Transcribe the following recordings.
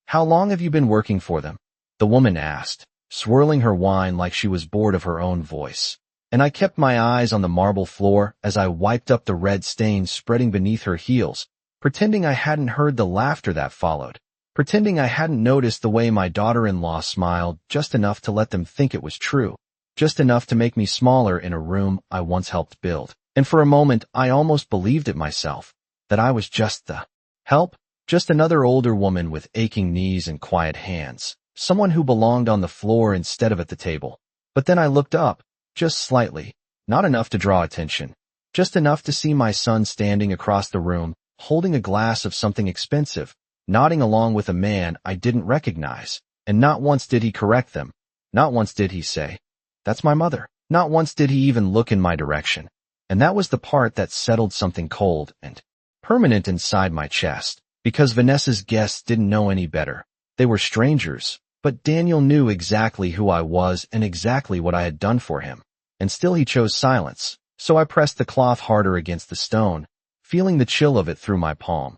How long have you been working for them? The woman asked, swirling her wine like she was bored of her own voice. And I kept my eyes on the marble floor as I wiped up the red stains spreading beneath her heels, pretending I hadn't heard the laughter that followed, pretending I hadn't noticed the way my daughter-in-law smiled just enough to let them think it was true, just enough to make me smaller in a room I once helped build. And for a moment, I almost believed it myself, that I was just the help, just another older woman with aching knees and quiet hands, someone who belonged on the floor instead of at the table. But then I looked up, just slightly, not enough to draw attention, just enough to see my son standing across the room, holding a glass of something expensive, nodding along with a man I didn't recognize. And not once did he correct them. Not once did he say, "That's my mother." Not once did he even look in my direction. And that was the part that settled something cold and permanent inside my chest, because Vanessa's guests didn't know any better. They were strangers, but Daniel knew exactly who I was and exactly what I had done for him. And still he chose silence, so I pressed the cloth harder against the stone, feeling the chill of it through my palm.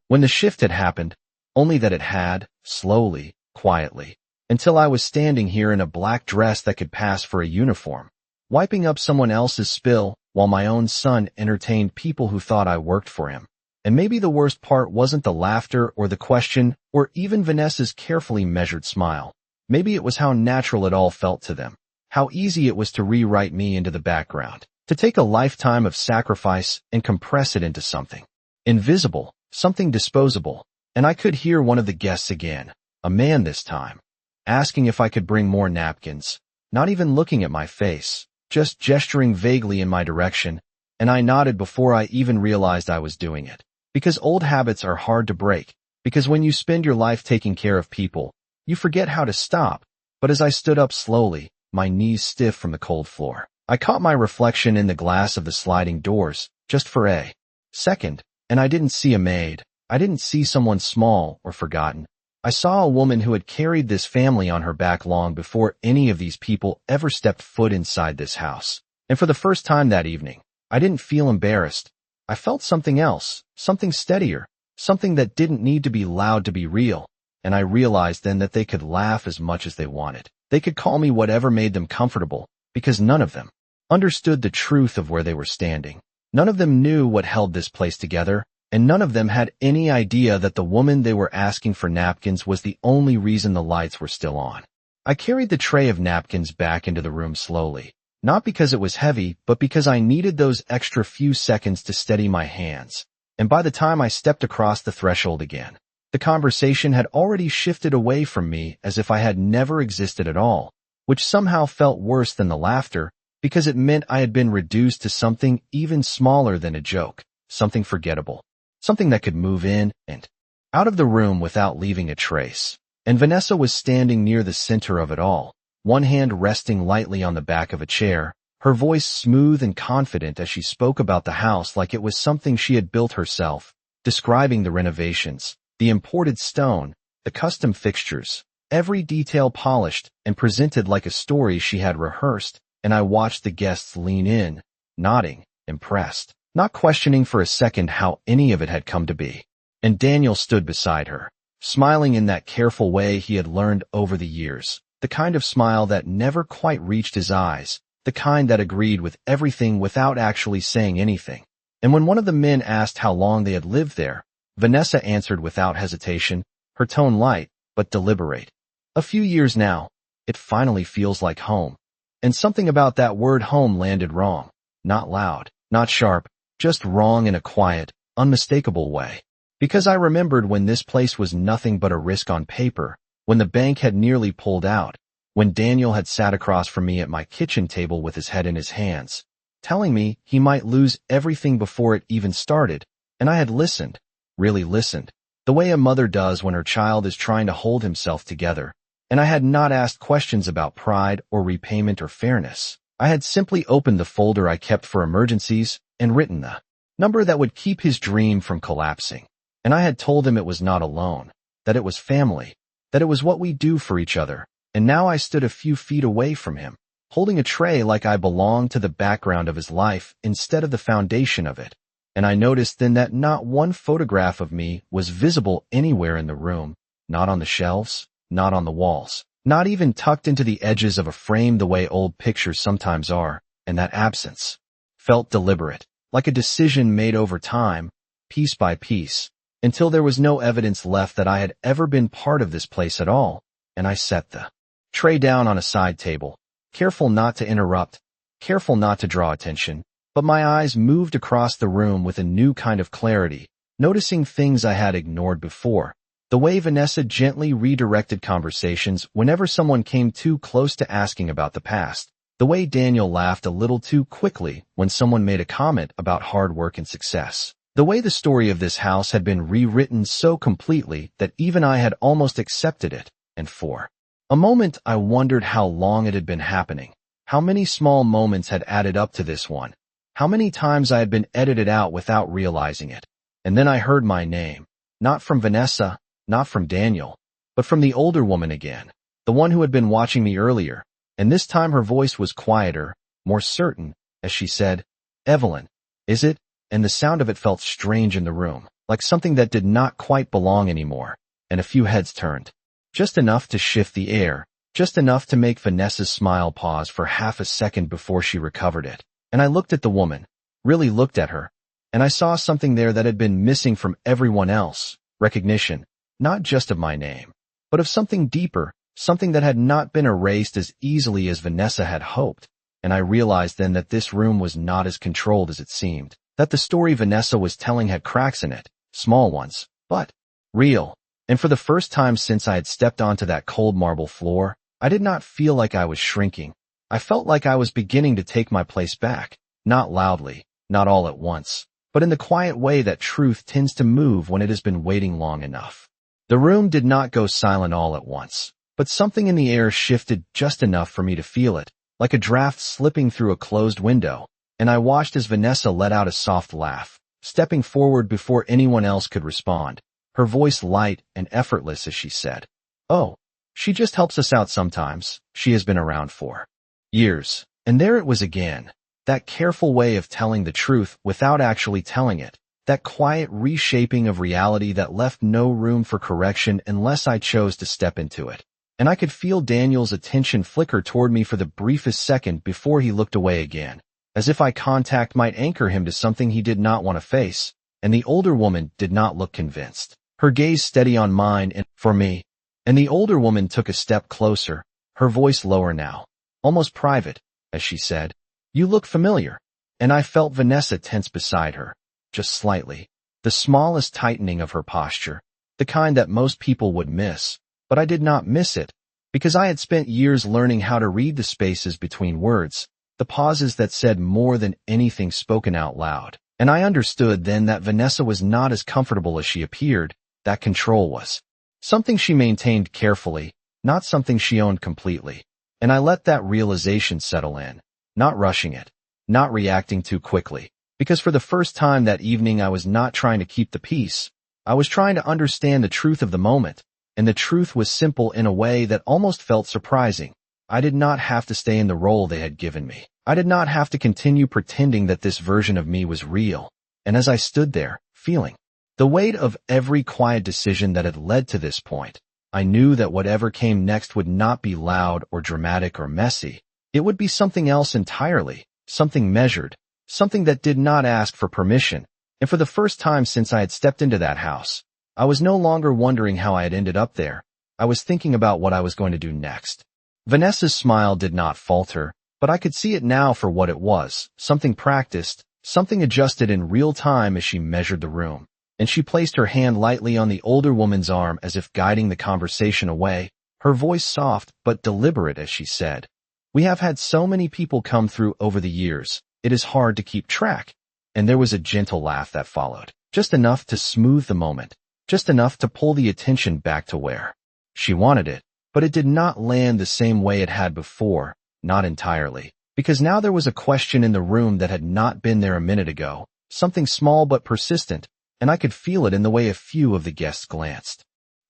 When the shift had happened, only that it had, slowly, quietly, until I was standing here in a black dress that could pass for a uniform, wiping up someone else's spill while my own son entertained people who thought I worked for him. And maybe the worst part wasn't the laughter or the question or even Vanessa's carefully measured smile. Maybe it was how natural it all felt to them, how easy it was to rewrite me into the background, to take a lifetime of sacrifice and compress it into something invisible, something disposable. And I could hear one of the guests again, a man this time, asking if I could bring more napkins, not even looking at my face, just gesturing vaguely in my direction, and I nodded before I even realized I was doing it. Because old habits are hard to break, because when you spend your life taking care of people, you forget how to stop. But as I stood up slowly, my knees stiff from the cold floor, I caught my reflection in the glass of the sliding doors, just for a second, and I didn't see a maid. I didn't see someone small or forgotten. I saw a woman who had carried this family on her back long before any of these people ever stepped foot inside this house. And for the first time that evening, I didn't feel embarrassed. I felt something else, something steadier, something that didn't need to be loud to be real. And I realized then that they could laugh as much as they wanted. They could call me whatever made them comfortable, because none of them understood the truth of where they were standing. None of them knew what held this place together, and none of them had any idea that the woman they were asking for napkins was the only reason the lights were still on. I carried the tray of napkins back into the room slowly. Not because it was heavy, but because I needed those extra few seconds to steady my hands. And by the time I stepped across the threshold again, the conversation had already shifted away from me as if I had never existed at all, which somehow felt worse than the laughter, because it meant I had been reduced to something even smaller than a joke, something forgettable, something that could move in and out of the room without leaving a trace. And Vanessa was standing near the center of it all, one hand resting lightly on the back of a chair, her voice smooth and confident as she spoke about the house like it was something she had built herself, describing the renovations, the imported stone, the custom fixtures, every detail polished and presented like a story she had rehearsed. And I watched the guests lean in, nodding, impressed, not questioning for a second how any of it had come to be. And Daniel stood beside her, smiling in that careful way he had learned over the years. The kind of smile that never quite reached his eyes, the kind that agreed with everything without actually saying anything. And when one of the men asked how long they had lived there, Vanessa answered without hesitation, her tone light, but deliberate. "A few years now. It finally feels like home." And something about that word home landed wrong. Not loud, not sharp, just wrong in a quiet, unmistakable way. Because I remembered when this place was nothing but a risk on paper, when the bank had nearly pulled out, when Daniel had sat across from me at my kitchen table with his head in his hands, telling me he might lose everything before it even started, and I had listened, really listened, the way a mother does when her child is trying to hold himself together, and I had not asked questions about pride or repayment or fairness. I had simply opened the folder I kept for emergencies and written the number that would keep his dream from collapsing. And I had told him it was not alone, that it was family, that it was what we do for each other. And now I stood a few feet away from him, holding a tray like I belonged to the background of his life instead of the foundation of it. And I noticed then that not one photograph of me was visible anywhere in the room, not on the shelves, not on the walls, not even tucked into the edges of a frame the way old pictures sometimes are, and that absence felt deliberate, like a decision made over time, piece by piece, until there was no evidence left that I had ever been part of this place at all, and I set the tray down on a side table, careful not to interrupt, careful not to draw attention, but my eyes moved across the room with a new kind of clarity, noticing things I had ignored before. The way Vanessa gently redirected conversations whenever someone came too close to asking about the past. The way Daniel laughed a little too quickly when someone made a comment about hard work and success. The way the story of this house had been rewritten so completely that even I had almost accepted it, and for a moment I wondered how long it had been happening, how many small moments had added up to this one, how many times I had been edited out without realizing it. And then I heard my name, not from Vanessa, not from Daniel, but from the older woman again, the one who had been watching me earlier, and this time her voice was quieter, more certain, as she said, "Evelyn, is it?" And the sound of it felt strange in the room, like something that did not quite belong anymore, and a few heads turned. Just enough to shift the air, just enough to make Vanessa's smile pause for half a second before she recovered it. And I looked at the woman, really looked at her, and I saw something there that had been missing from everyone else, recognition, not just of my name, but of something deeper, something that had not been erased as easily as Vanessa had hoped. And I realized then that this room was not as controlled as it seemed, that the story Vanessa was telling had cracks in it, small ones, but real. And for the first time since I had stepped onto that cold marble floor, I did not feel like I was shrinking. I felt like I was beginning to take my place back, not loudly, not all at once, but in the quiet way that truth tends to move when it has been waiting long enough. The room did not go silent all at once, but something in the air shifted just enough for me to feel it, like a draft slipping through a closed window, and I watched as Vanessa let out a soft laugh, stepping forward before anyone else could respond, her voice light and effortless as she said, "Oh, she just helps us out sometimes. She has been around for years." And there it was again, that careful way of telling the truth without actually telling it, that quiet reshaping of reality that left no room for correction unless I chose to step into it. And I could feel Daniel's attention flicker toward me for the briefest second before he looked away again, as if eye contact might anchor him to something he did not want to face, and the older woman did not look convinced, her gaze steady on mine and for me. And the older woman took a step closer, her voice lower now, almost private, as she said, "You look familiar." And I felt Vanessa tense beside her, just slightly, the smallest tightening of her posture, the kind that most people would miss, but I did not miss it, because I had spent years learning how to read the spaces between words, the pauses that said more than anything spoken out loud. And I understood then that Vanessa was not as comfortable as she appeared, that control was something she maintained carefully, not something she owned completely. And I let that realization settle in, not rushing it, not reacting too quickly, because for the first time that evening I was not trying to keep the peace. I was trying to understand the truth of the moment, and the truth was simple in a way that almost felt surprising. I did not have to stay in the role they had given me. I did not have to continue pretending that this version of me was real. And as I stood there, feeling the weight of every quiet decision that had led to this point, I knew that whatever came next would not be loud or dramatic or messy. It would be something else entirely, something measured, something that did not ask for permission. And for the first time since I had stepped into that house, I was no longer wondering how I had ended up there. I was thinking about what I was going to do next. Vanessa's smile did not falter, but I could see it now for what it was, something practiced, something adjusted in real time as she measured the room. And she placed her hand lightly on the older woman's arm as if guiding the conversation away, her voice soft but deliberate as she said, "We have had so many people come through over the years, it is hard to keep track." And there was a gentle laugh that followed, just enough to smooth the moment, just enough to pull the attention back to where she wanted it, but it did not land the same way it had before, not entirely, because now there was a question in the room that had not been there a minute ago, something small but persistent, and I could feel it in the way a few of the guests glanced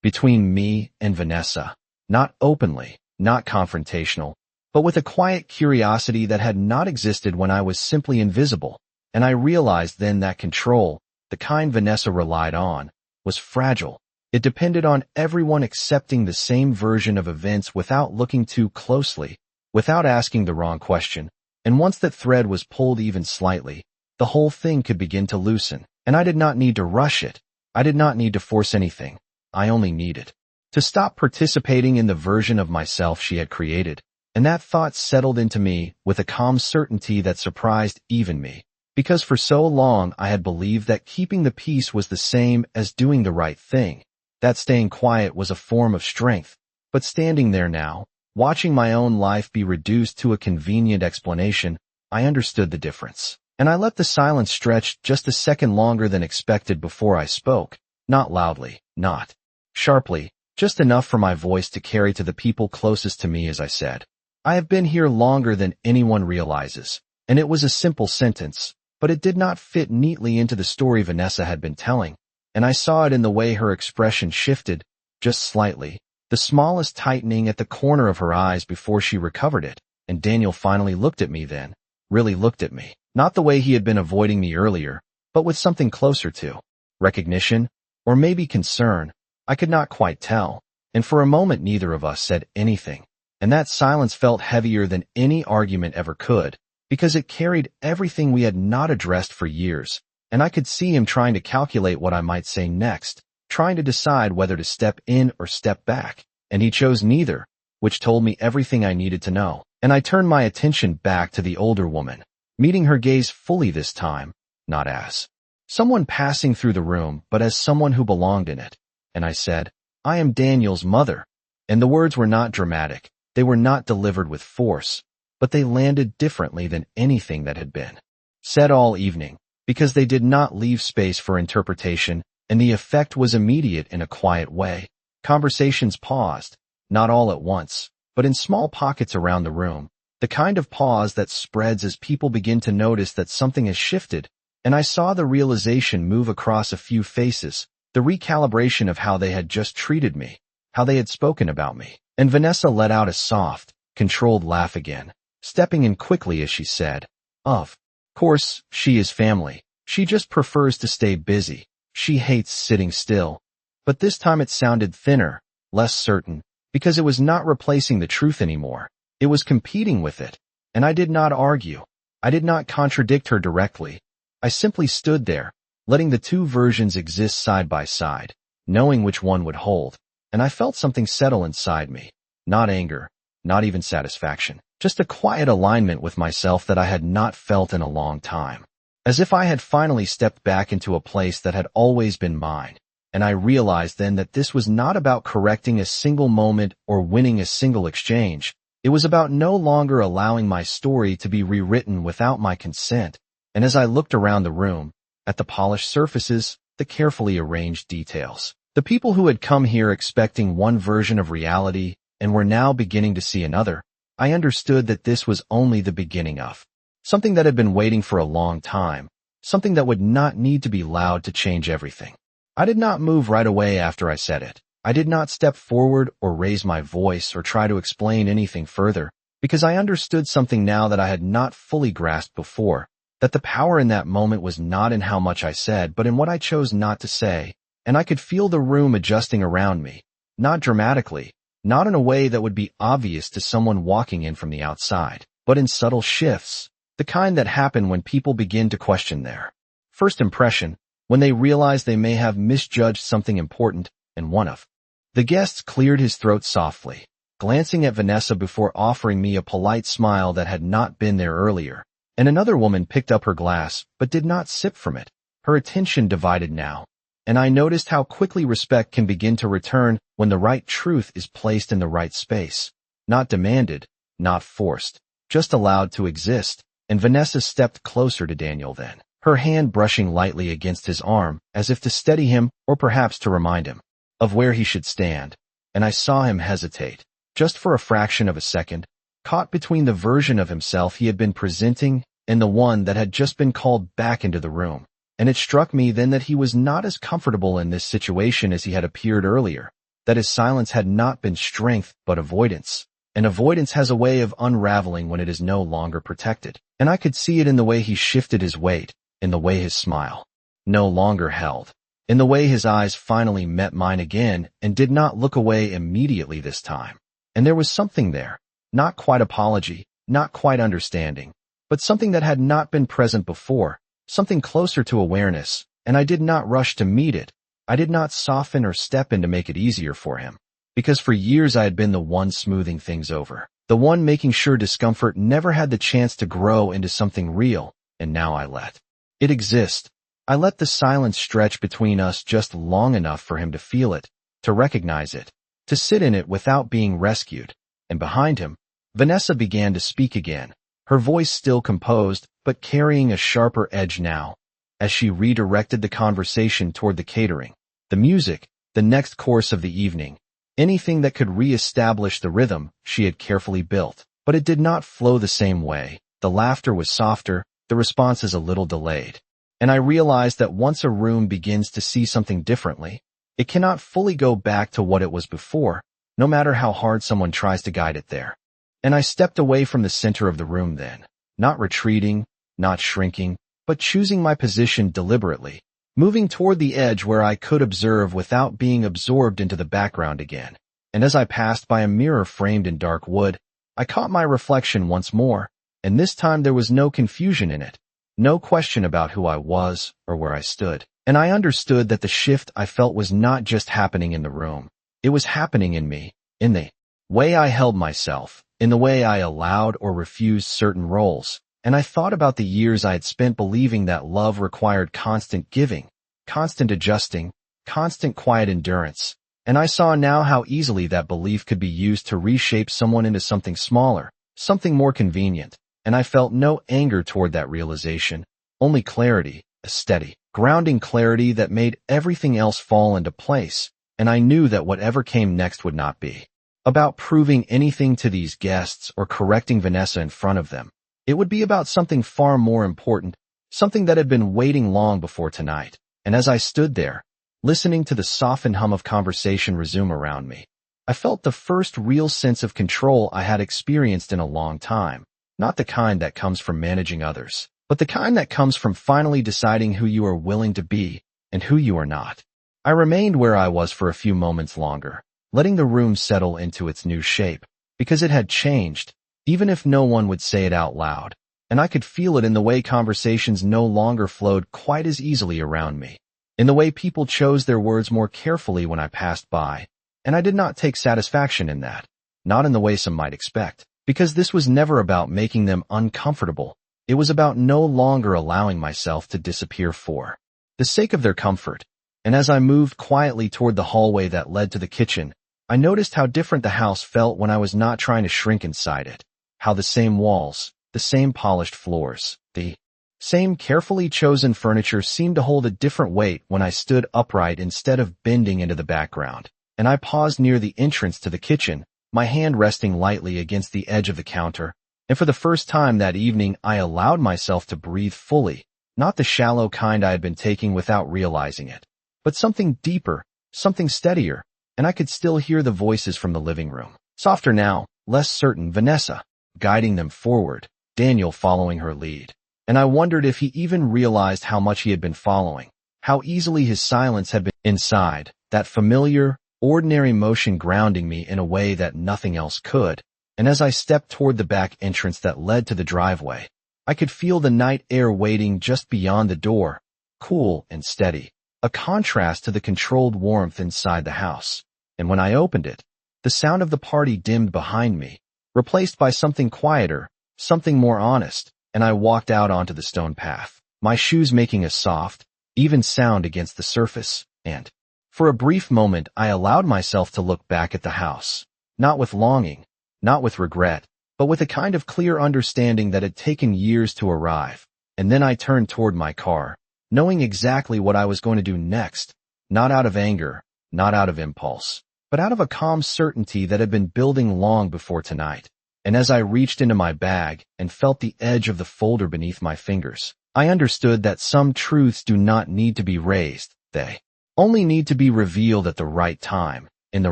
between me and Vanessa, not openly, not confrontational, but with a quiet curiosity that had not existed when I was simply invisible. And I realized then that control, the kind Vanessa relied on, was fragile. It depended on everyone accepting the same version of events without looking too closely, without asking the wrong question. And once that thread was pulled even slightly, the whole thing could begin to loosen. And I did not need to rush it. I did not need to force anything. I only needed to stop participating in the version of myself she had created. And that thought settled into me with a calm certainty that surprised even me. Because for so long I had believed that keeping the peace was the same as doing the right thing. That staying quiet was a form of strength. But standing there now, watching my own life be reduced to a convenient explanation, I understood the difference. And I let the silence stretch just a second longer than expected before I spoke. Not loudly, not sharply, just enough for my voice to carry to the people closest to me as I said, I have been here longer than anyone realizes. And it was a simple sentence, but it did not fit neatly into the story Vanessa had been telling. And I saw it in the way her expression shifted, just slightly, the smallest tightening at the corner of her eyes before she recovered it. And Daniel finally looked at me then, really looked at me. Not the way he had been avoiding me earlier, but with something closer to recognition, or maybe concern. I could not quite tell. And for a moment neither of us said anything. And that silence felt heavier than any argument ever could, because it carried everything we had not addressed for years. And I could see him trying to calculate what I might say next, trying to decide whether to step in or step back. And he chose neither, which told me everything I needed to know. And I turned my attention back to the older woman, meeting her gaze fully this time, not as someone passing through the room, but as someone who belonged in it. And I said, I am Daniel's mother. And the words were not dramatic. They were not delivered with force, but they landed differently than anything that had been said all evening, because they did not leave space for interpretation, and the effect was immediate in a quiet way. Conversations paused, not all at once, but in small pockets around the room, the kind of pause that spreads as people begin to notice that something has shifted. And I saw the realization move across a few faces, the recalibration of how they had just treated me, how they had spoken about me. And Vanessa let out a soft, controlled laugh again, stepping in quickly as she said, Of course, she is family. She just prefers to stay busy. She hates sitting still. But this time it sounded thinner, less certain, because it was not replacing the truth anymore. It was competing with it. And I did not argue. I did not contradict her directly. I simply stood there, letting the two versions exist side by side, knowing which one would hold. And I felt something settle inside me. Not anger, not even satisfaction. Just a quiet alignment with myself that I had not felt in a long time. As if I had finally stepped back into a place that had always been mine. And I realized then that this was not about correcting a single moment or winning a single exchange. It was about no longer allowing my story to be rewritten without my consent. And as I looked around the room, at the polished surfaces, the carefully arranged details, the people who had come here expecting one version of reality and were now beginning to see another, I understood that this was only the beginning of something that had been waiting for a long time, something that would not need to be loud to change everything. I did not move right away after I said it. I did not step forward or raise my voice or try to explain anything further, because I understood something now that I had not fully grasped before, that the power in that moment was not in how much I said, but in what I chose not to say. And I could feel the room adjusting around me, not dramatically, not in a way that would be obvious to someone walking in from the outside, but in subtle shifts, the kind that happen when people begin to question their first impression, when they realize they may have misjudged something important. And one of the guests cleared his throat softly, glancing at Vanessa before offering me a polite smile that had not been there earlier. And another woman picked up her glass, but did not sip from it. Her attention divided now. And I noticed how quickly respect can begin to return when the right truth is placed in the right space. Not demanded, not forced, just allowed to exist. And Vanessa stepped closer to Daniel then, her hand brushing lightly against his arm, as if to steady him or perhaps to remind him of where he should stand. And I saw him hesitate, just for a fraction of a second, caught between the version of himself he had been presenting and the one that had just been called back into the room. And it struck me then that he was not as comfortable in this situation as he had appeared earlier, that his silence had not been strength but avoidance. And avoidance has a way of unraveling when it is no longer protected. And I could see it in the way he shifted his weight, in the way his smile no longer held, in the way his eyes finally met mine again and did not look away immediately this time. And there was something there, not quite apology, not quite understanding, but something that had not been present before, something closer to awareness, and I did not rush to meet it. I did not soften or step in to make it easier for him, because for years I had been the one smoothing things over, the one making sure discomfort never had the chance to grow into something real, and now I let it exist. I let the silence stretch between us just long enough for him to feel it, to recognize it, to sit in it without being rescued. And behind him, Vanessa began to speak again, her voice still composed, but carrying a sharper edge now, as she redirected the conversation toward the catering, the music, the next course of the evening, anything that could re-establish the rhythm she had carefully built. But it did not flow the same way. The laughter was softer, the responses a little delayed. And I realized that once a room begins to see something differently, it cannot fully go back to what it was before, no matter how hard someone tries to guide it there. And I stepped away from the center of the room then, not retreating, not shrinking, but choosing my position deliberately, moving toward the edge where I could observe without being absorbed into the background again. And as I passed by a mirror framed in dark wood, I caught my reflection once more, and this time there was no confusion in it, no question about who I was or where I stood. And I understood that the shift I felt was not just happening in the room. It was happening in me, in the way I held myself, in the way I allowed or refused certain roles. And I thought about the years I had spent believing that love required constant giving, constant adjusting, constant quiet endurance. And I saw now how easily that belief could be used to reshape someone into something smaller, something more convenient. And I felt no anger toward that realization, only clarity, a steady, grounding clarity that made everything else fall into place. And I knew that whatever came next would not be about proving anything to these guests or correcting Vanessa in front of them. It would be about something far more important, something that had been waiting long before tonight. And as I stood there, listening to the softened hum of conversation resume around me, I felt the first real sense of control I had experienced in a long time. Not the kind that comes from managing others, but the kind that comes from finally deciding who you are willing to be and who you are not. I remained where I was for a few moments longer, letting the room settle into its new shape, because it had changed, even if no one would say it out loud, and I could feel it in the way conversations no longer flowed quite as easily around me, in the way people chose their words more carefully when I passed by, and I did not take satisfaction in that, not in the way some might expect. Because this was never about making them uncomfortable. It was about no longer allowing myself to disappear for the sake of their comfort. And as I moved quietly toward the hallway that led to the kitchen, I noticed how different the house felt when I was not trying to shrink inside it. How the same walls, the same polished floors, the same carefully chosen furniture seemed to hold a different weight when I stood upright instead of bending into the background. And I paused near the entrance to the kitchen, my hand resting lightly against the edge of the counter, and for the first time that evening I allowed myself to breathe fully, not the shallow kind I had been taking without realizing it, but something deeper, something steadier, and I could still hear the voices from the living room. Softer now, less certain, Vanessa, guiding them forward, Daniel following her lead. And I wondered if he even realized how much he had been following, how easily his silence had been inside, that familiar, ordinary motion grounding me in a way that nothing else could. And as I stepped toward the back entrance that led to the driveway, I could feel the night air waiting just beyond the door, cool and steady, a contrast to the controlled warmth inside the house. And when I opened it, the sound of the party dimmed behind me, replaced by something quieter, something more honest, and I walked out onto the stone path, my shoes making a soft, even sound against the surface, and for a brief moment I allowed myself to look back at the house, not with longing, not with regret, but with a kind of clear understanding that had taken years to arrive. And then I turned toward my car, knowing exactly what I was going to do next, not out of anger, not out of impulse, but out of a calm certainty that had been building long before tonight. And as I reached into my bag and felt the edge of the folder beneath my fingers, I understood that some truths do not need to be raised, they only need to be revealed at the right time, in the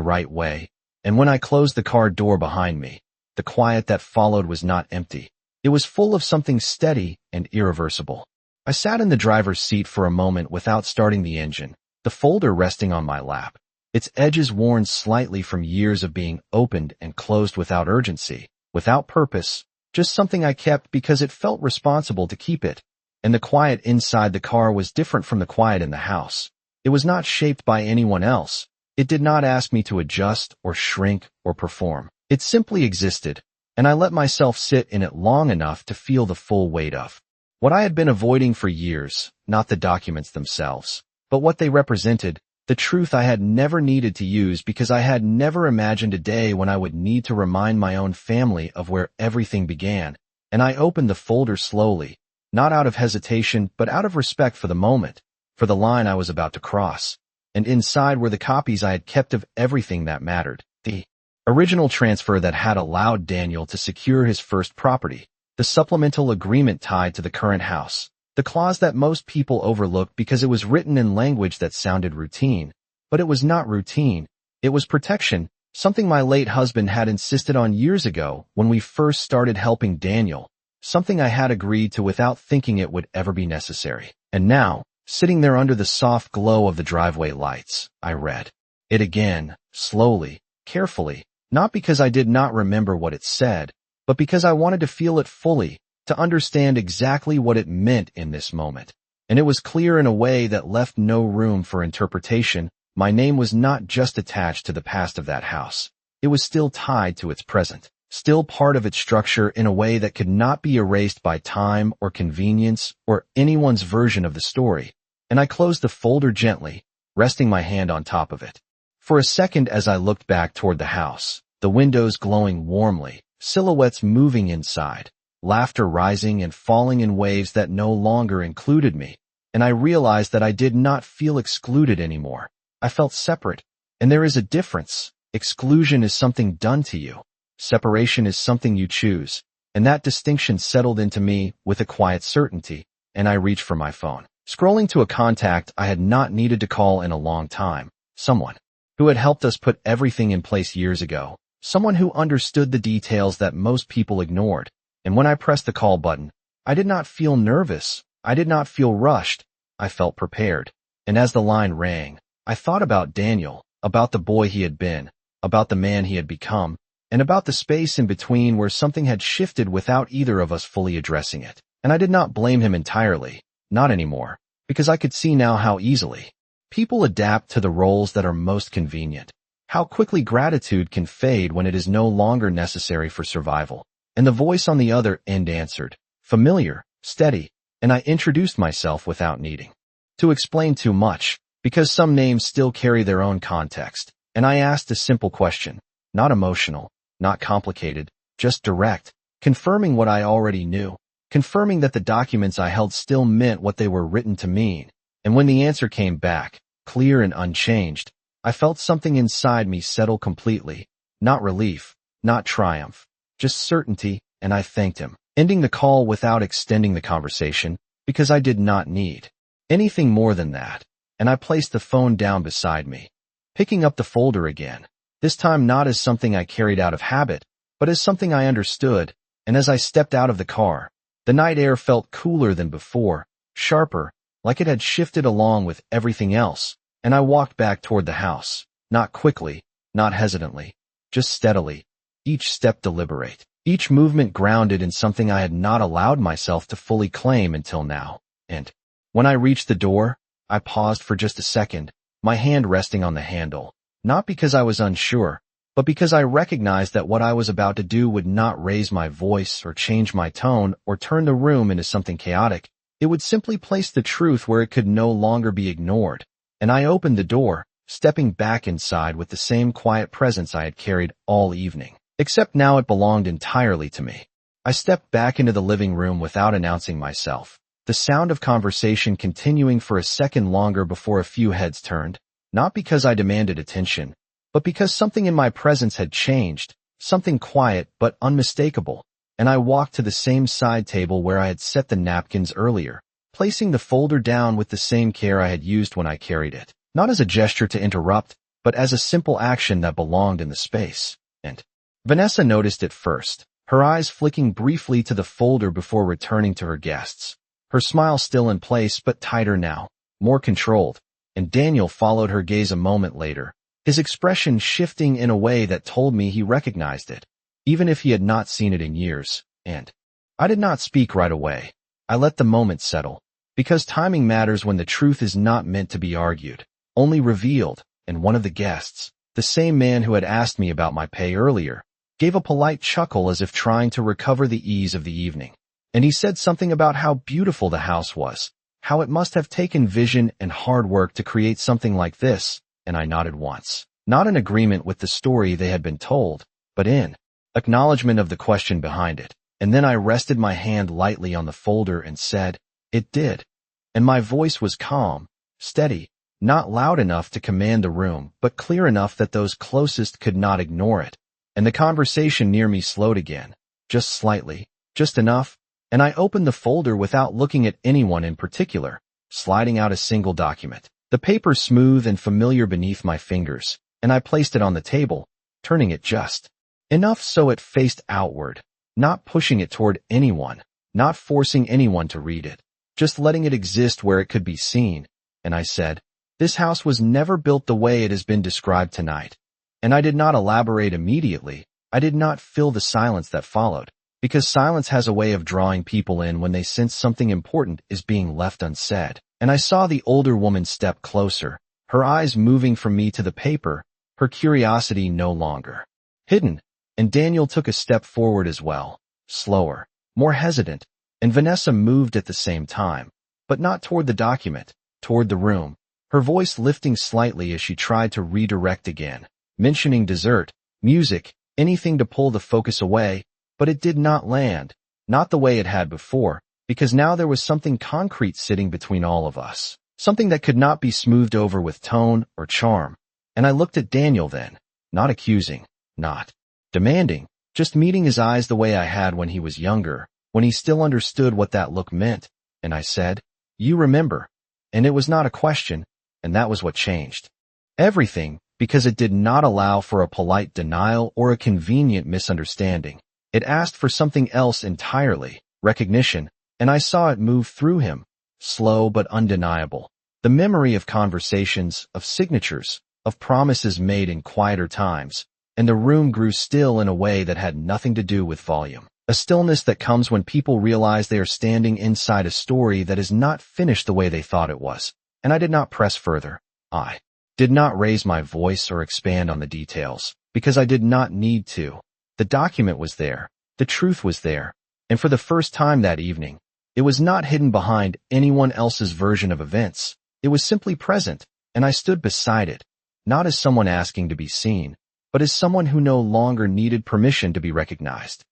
right way. And when I closed the car door behind me, the quiet that followed was not empty. It was full of something steady and irreversible. I sat in the driver's seat for a moment without starting the engine, the folder resting on my lap, its edges worn slightly from years of being opened and closed without urgency, without purpose, just something I kept because it felt responsible to keep it. And the quiet inside the car was different from the quiet in the house. It was not shaped by anyone else. It did not ask me to adjust or shrink or perform. It simply existed, and I let myself sit in it long enough to feel the full weight of what I had been avoiding for years, not the documents themselves, but what they represented, the truth I had never needed to use because I had never imagined a day when I would need to remind my own family of where everything began. And I opened the folder slowly, not out of hesitation, but out of respect for the moment, for the line I was about to cross. And inside were the copies I had kept of everything that mattered. The original transfer that had allowed Daniel to secure his first property, the supplemental agreement tied to the current house, the clause that most people overlooked because it was written in language that sounded routine. But it was not routine. It was protection, something my late husband had insisted on years ago when we first started helping Daniel, something I had agreed to without thinking it would ever be necessary. And now, sitting there under the soft glow of the driveway lights, I read it again, slowly, carefully, not because I did not remember what it said, but because I wanted to feel it fully, to understand exactly what it meant in this moment. And it was clear in a way that left no room for interpretation. My name was not just attached to the past of that house. It was still tied to its present, still part of its structure in a way that could not be erased by time or convenience or anyone's version of the story. And I closed the folder gently, resting my hand on top of it. For a second as I looked back toward the house, the windows glowing warmly, silhouettes moving inside, laughter rising and falling in waves that no longer included me, and I realized that I did not feel excluded anymore. I felt separate, and there is a difference. Exclusion is something done to you. Separation is something you choose, and that distinction settled into me with a quiet certainty, and I reached for my phone, scrolling to a contact I had not needed to call in a long time, someone who had helped us put everything in place years ago, someone who understood the details that most people ignored. And when I pressed the call button, I did not feel nervous. I did not feel rushed. I felt prepared. And as the line rang, I thought about Daniel, about the boy he had been, about the man he had become, and about the space in between where something had shifted without either of us fully addressing it. And I did not blame him entirely, not anymore, because I could see now how easily people adapt to the roles that are most convenient, how quickly gratitude can fade when it is no longer necessary for survival. And the voice on the other end answered, familiar, steady, and I introduced myself without needing to explain too much, because some names still carry their own context, and I asked a simple question, not emotional, not complicated, just direct, confirming what I already knew, confirming that the documents I held still meant what they were written to mean. And when the answer came back, clear and unchanged, I felt something inside me settle completely, not relief, not triumph, just certainty, and I thanked him, ending the call without extending the conversation, because I did not need anything more than that, and I placed the phone down beside me, picking up the folder again, this time not as something I carried out of habit, but as something I understood. And as I stepped out of the car, the night air felt cooler than before, sharper, like it had shifted along with everything else, and I walked back toward the house, not quickly, not hesitantly, just steadily, each step deliberate, each movement grounded in something I had not allowed myself to fully claim until now. And when I reached the door, I paused for just a second, my hand resting on the handle, not because I was unsure, but because I recognized that what I was about to do would not raise my voice or change my tone or turn the room into something chaotic. It would simply place the truth where it could no longer be ignored. And I opened the door, stepping back inside with the same quiet presence I had carried all evening, except now it belonged entirely to me. I stepped back into the living room without announcing myself, the sound of conversation continuing for a second longer before a few heads turned, not because I demanded attention, but because something in my presence had changed, something quiet but unmistakable. And I walked to the same side table where I had set the napkins earlier, placing the folder down with the same care I had used when I carried it, not as a gesture to interrupt, but as a simple action that belonged in the space. And Vanessa noticed it first, her eyes flicking briefly to the folder before returning to her guests, her smile still in place but tighter now, more controlled. and Daniel followed her gaze a moment later, his expression shifting in a way that told me he recognized it, even if he had not seen it in years, and I did not speak right away. I let the moment settle, because timing matters when the truth is not meant to be argued, only revealed, and one of the guests, the same man who had asked me about my pay earlier, gave a polite chuckle as if trying to recover the ease of the evening. And he said something about how beautiful the house was, how it must have taken vision and hard work to create something like this, and I nodded once, not in agreement with the story they had been told, but in acknowledgement of the question behind it. And then I rested my hand lightly on the folder and said, "It did." And my voice was calm, steady, not loud enough to command the room, but clear enough that those closest could not ignore it. And the conversation near me slowed again, just slightly, just enough, and I opened the folder without looking at anyone in particular, sliding out a single document, the paper smooth and familiar beneath my fingers, and I placed it on the table, turning it just enough so it faced outward, not pushing it toward anyone, not forcing anyone to read it, just letting it exist where it could be seen. And I said, "This house was never built the way it has been described tonight." And I did not elaborate immediately. I did not fill the silence that followed, because silence has a way of drawing people in when they sense something important is being left unsaid. And I saw the older woman step closer, her eyes moving from me to the paper, her curiosity no longer hidden. And Daniel took a step forward as well, slower, more hesitant, and Vanessa moved at the same time, but not toward the document, toward the room, her voice lifting slightly as she tried to redirect again, mentioning dessert, music, anything to pull the focus away, but it did not land, not the way it had before, because now there was something concrete sitting between all of us, something that could not be smoothed over with tone or charm. And I looked at Daniel then, not accusing, not demanding, just meeting his eyes the way I had when he was younger, when he still understood what that look meant, and I said, "You remember." And it was not a question, and that was what changed everything, because it did not allow for a polite denial or a convenient misunderstanding. It asked for something else entirely, recognition, and I saw it move through him, slow but undeniable. The memory of conversations, of signatures, of promises made in quieter times, and the room grew still in a way that had nothing to do with volume. A stillness that comes when people realize they are standing inside a story that is not finished the way they thought it was. And I did not press further. I did not raise my voice or expand on the details, because I did not need to. The document was there. The truth was there. And for the first time that evening, it was not hidden behind anyone else's version of events. It was simply present, and I stood beside it, not as someone asking to be seen, but as someone who no longer needed permission to be recognized.